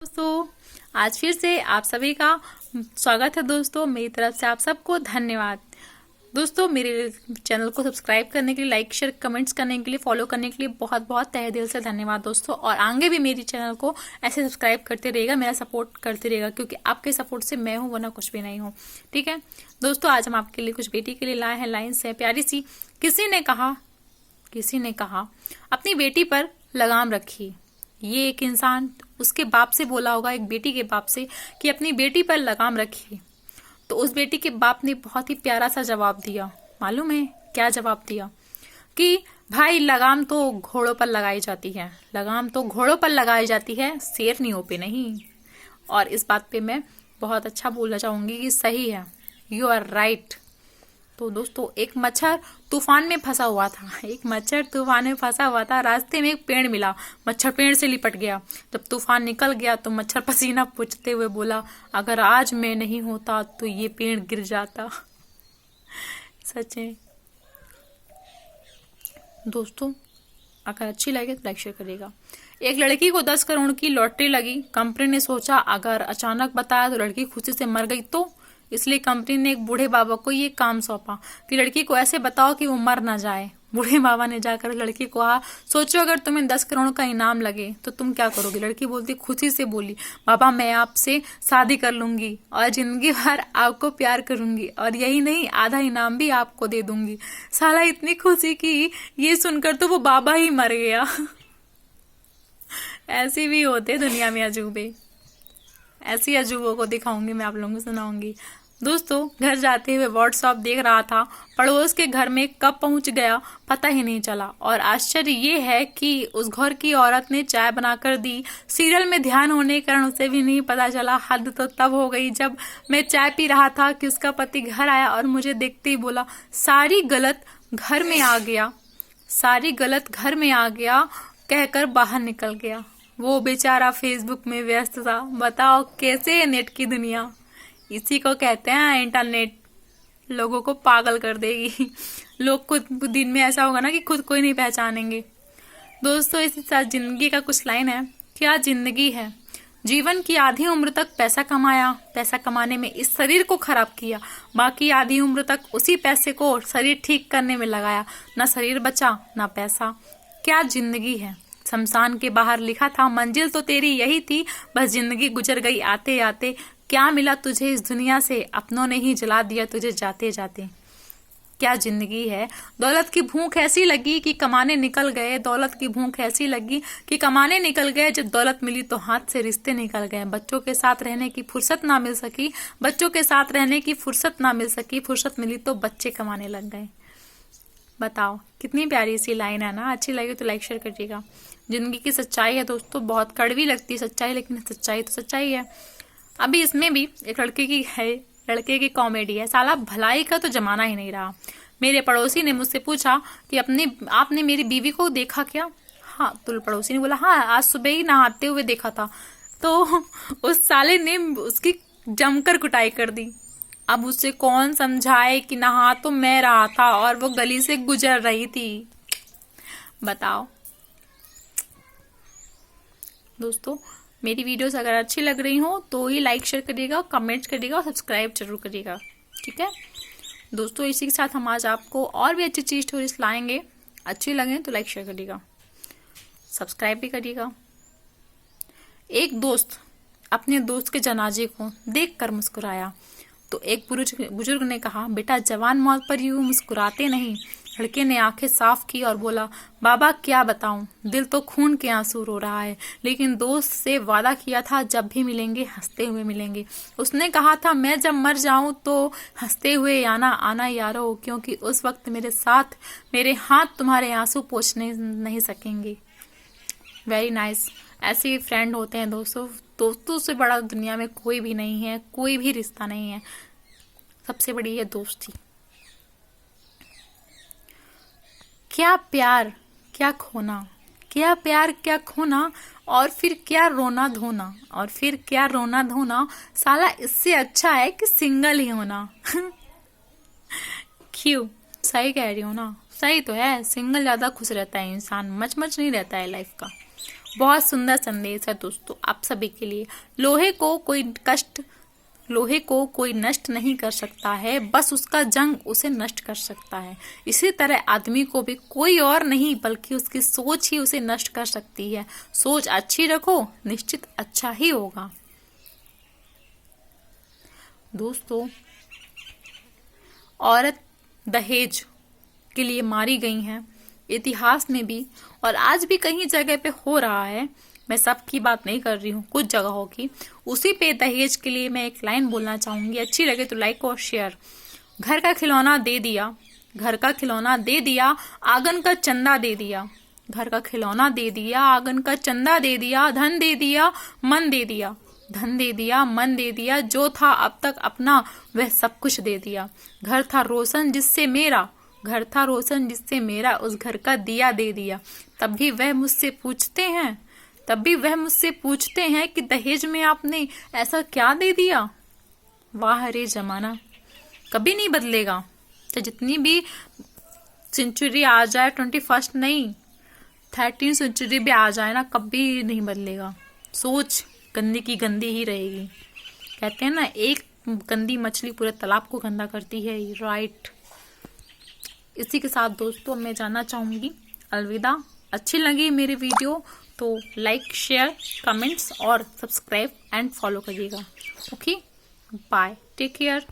दोस्तों, आज फिर से आप सभी का स्वागत है। दोस्तों, मेरी तरफ से आप सबको धन्यवाद। दोस्तों, मेरे चैनल को सब्सक्राइब करने के लिए, लाइक शेयर कमेंट्स करने के लिए, फॉलो करने के लिए बहुत बहुत तहे दिल से धन्यवाद दोस्तों। और आगे भी मेरी चैनल को ऐसे सब्सक्राइब करते रहेगा, मेरा सपोर्ट करते रहेगा, क्योंकि आपके सपोर्ट से मैं हूँ, वरना कुछ भी नहीं हूँ। ठीक है दोस्तों, आज हम आपके लिए कुछ बेटी के लिए लाए हैं लाइन्स है प्यारी सी। किसी ने कहा अपनी बेटी पर लगाम रखी। ये एक इंसान उसके बाप से बोला होगा, एक बेटी के बाप से, कि अपनी बेटी पर लगाम रखिए। तो उस बेटी के बाप ने बहुत ही प्यारा सा जवाब दिया। मालूम है क्या जवाब दिया? कि भाई लगाम तो घोड़ों पर लगाई जाती है, लगाम तो घोड़ों पर लगाई जाती है, शेरनियों पे नहीं। और इस बात पे मैं बहुत अच्छा बोलना चाहूंगी कि सही है, यू आर राइट। तो दोस्तों, एक मच्छर तूफान में फंसा हुआ था। रास्ते में एक पेड़ मिला, मच्छर पेड़ से लिपट गया। जब तूफान निकल गया तो मच्छर पसीना पोंछते हुए बोला, अगर आज मैं नहीं होता तो ये पेड़ गिर जाता। सच है दोस्तों। अगर अच्छी लगे तो लाइक शेयर करिएगा। एक लड़की को 10 करोड़ की लॉटरी लगी। कंपनी ने सोचा अगर अचानक बताया तो लड़की खुशी से मर गई, तो इसलिए कंपनी ने एक बूढ़े बाबा को ये काम सौंपा कि लड़की को ऐसे बताओ कि वो मर ना जाए। बूढ़े बाबा ने जाकर लड़की को कहा, सोचो अगर तुम्हें 10 करोड़ का इनाम लगे तो तुम क्या करोगी? लड़की बोलती, खुशी से बोली, बाबा मैं आपसे शादी कर लूंगी और जिंदगी भर आपको प्यार करूंगी, और यही नहीं आधा इनाम भी आपको दे दूंगी। साला इतनी खुशी की, ये सुनकर तो वो बाबा ही मर गया। ऐसे भी होते दुनिया में अजूबे। ऐसी अजूबों को दिखाऊंगी, मैं आप लोगों को सुनाऊंगी। दोस्तों, घर जाते हुए व्हाट्सएप देख रहा था, पड़ोस के घर में कब पहुंच गया पता ही नहीं चला। और आश्चर्य ये है कि उस घर की औरत ने चाय बनाकर दी। सीरियल में ध्यान होने के कारण उसे भी नहीं पता चला। हद तो तब हो गई जब मैं चाय पी रहा था कि उसका पति घर आया और मुझे देखते ही बोला, सारी गलत घर में आ गया कहकर बाहर निकल गया। वो बेचारा फेसबुक में व्यस्त था। बताओ कैसे है नेट की दुनिया। इसी को कहते हैं इंटरनेट, लोगों को पागल कर देगी। लोग खुद दिन में ऐसा होगा ना कि खुद को ही नहीं पहचानेंगे। दोस्तों, इसी साथ जिंदगी का कुछ लाइन है। क्या जिंदगी है? जीवन की आधी उम्र तक पैसा कमाया, पैसा कमाने में इस शरीर को खराब किया, बाकी आधी उम्र तक उसी पैसे को शरीर ठीक करने में लगाया। ना शरीर बचा ना पैसा। क्या जिंदगी है? शमशान के बाहर लिखा था, मंजिल तो तेरी यही थी, बस जिंदगी गुजर गई आते आते। क्या मिला तुझे इस दुनिया से? अपनों ने ही जला दिया तुझे जाते जाते। क्या जिंदगी है? दौलत की भूख ऐसी लगी कि कमाने निकल गए। जब दौलत मिली तो हाथ से रिश्ते निकल गए। बच्चों के साथ रहने की फुर्सत ना मिल सकी। फुर्सत मिली तो बच्चे कमाने लग गए। बताओ कितनी प्यारी सी लाइन है ना। अच्छी लगी तो लाइक शेयर करिएगा। जिंदगी की सच्चाई है दोस्तों, बहुत कड़वी लगती है सच्चाई, लेकिन सच्चाई तो सच्चाई है। अभी इसमें भी एक लड़के की कॉमेडी है। साला भलाई का तो जमाना ही नहीं रहा। मेरे पड़ोसी ने मुझसे पूछा कि आपने मेरी बीवी को देखा क्या? हाँ, तो पड़ोसी ने बोला, हाँ आज सुबह ही नहाते हुए देखा था। तो उस साले ने उसकी जमकर कुटाई कर दी। अब उसे कौन समझाए कि नहा तो मैं रहा था और वो गली से गुजर रही थी। बताओ दोस्तों, मेरी वीडियोस अगर अच्छी लग रही हो तो ही लाइक शेयर करिएगा, कमेंट्स करिएगा और सब्सक्राइब जरूर करिएगा। ठीक है दोस्तों, इसी के साथ हम आज आपको और भी अच्छी चीज स्टोरीज लाएंगे। अच्छी लगे तो लाइक शेयर करिएगा, सब्सक्राइब भी करिएगा। एक दोस्त अपने दोस्त के जनाजे को देखकर मुस्कुराया तो एक बुजुर्ग ने कहा, बेटा जवान मौत पर यूं मुस्कुराते नहीं। लड़के ने आंखें साफ की और बोला, बाबा क्या बताऊं, दिल तो खून के आंसू रो रहा है, लेकिन दोस्त से वादा किया था जब भी मिलेंगे हंसते हुए मिलेंगे। उसने कहा था मैं जब मर जाऊं तो हंसते हुए आना यारो, क्योंकि उस वक्त मेरे हाथ तुम्हारे आंसू पोंछने नहीं सकेंगे। Very nice. ऐसे फ्रेंड होते हैं दोस्तों से बड़ा दुनिया में कोई भी नहीं है, कोई भी रिश्ता नहीं है। सबसे बड़ी है दोस्ती। क्या प्यार क्या खोना, और फिर क्या रोना धोना। साला इससे अच्छा है कि सिंगल ही होना। क्यों? सही कह रही हो ना। सही तो है, सिंगल ज्यादा खुश रहता है इंसान, मच नहीं रहता है लाइफ का। बहुत सुंदर संदेश है दोस्तों आप सभी के लिए। लोहे को कोई नष्ट नहीं कर सकता है, बस उसका जंग उसे नष्ट कर सकता है। इसी तरह आदमी को भी कोई और नहीं बल्कि उसकी सोच ही उसे नष्ट कर सकती है। सोच अच्छी रखो, निश्चित अच्छा ही होगा। दोस्तों, औरत दहेज के लिए मारी गई हैं इतिहास में भी, और आज भी कहीं जगह पे हो रहा है। मैं सब की बात नहीं कर रही हूँ, कुछ जगहों की। उसी पे दहेज के लिए मैं एक लाइन बोलना चाहूंगी, अच्छी लगे तो लाइक और शेयर। घर का खिलौना दे दिया, घर का खिलौना दे दिया, आंगन का चंदा दे दिया। घर का खिलौना दे दिया, आंगन का चंदा दे दिया, धन दे दिया, मन दे दिया। धन दे दिया, मन दे दिया, जो था अब तक अपना वह सब कुछ दे दिया। घर था रोशन जिससे मेरा, घर था रोशन जिससे मेरा, उस घर का दिया दे दिया। तब भी वह मुझसे पूछते हैं कि दहेज में आपने ऐसा क्या दे दिया। वाह रे जमाना, कभी नहीं बदलेगा। तो जितनी भी सेंचुरी आ जाए, 21 नहीं 13 सेंचुरी भी आ जाए ना, कभी नहीं बदलेगा। सोच गंदी की गंदी ही रहेगी। कहते हैं ना, एक गंदी मछली पूरे तालाब को गंदा करती है, राइट। इसी के साथ दोस्तों मैं जानना चाहूंगी अलविदा। अच्छी लगी मेरी वीडियो तो लाइक, शेयर, कमेंट्स और सब्सक्राइब एंड फॉलो करिएगा। Okay, bye, take care.